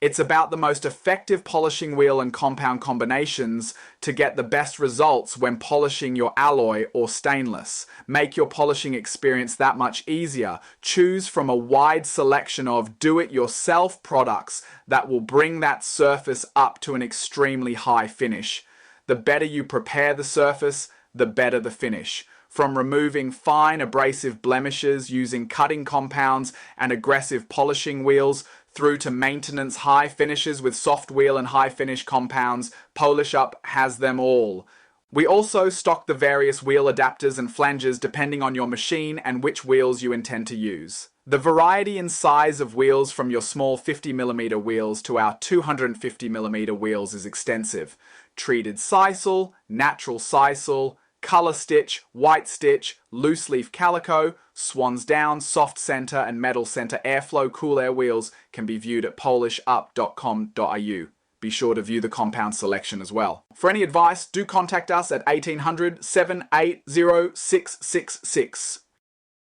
It's about the most effective polishing wheel and compound combinations to get the best results when polishing your alloy or stainless. Make your polishing experience that much easier. Choose from a wide selection of do-it-yourself products that will bring that surface up to an extremely high finish. The better you prepare the surface, the better the finish. From removing fine abrasive blemishes using cutting compounds and aggressive polishing wheels through to maintenance high finishes with soft wheel and high finish compounds, PolishUp has them all. We also stock the various wheel adapters and flanges depending on your machine and which wheels you intend to use. The variety and size of wheels from your small 50mm wheels to our 250mm wheels is extensive. Treated sisal, natural sisal, color stitch, white stitch, loose leaf calico, swans down, soft center and metal center airflow cool air wheels can be viewed at polishup.com.au. Be sure to view the compound selection as well. For any advice, do contact us at 1800 780 666.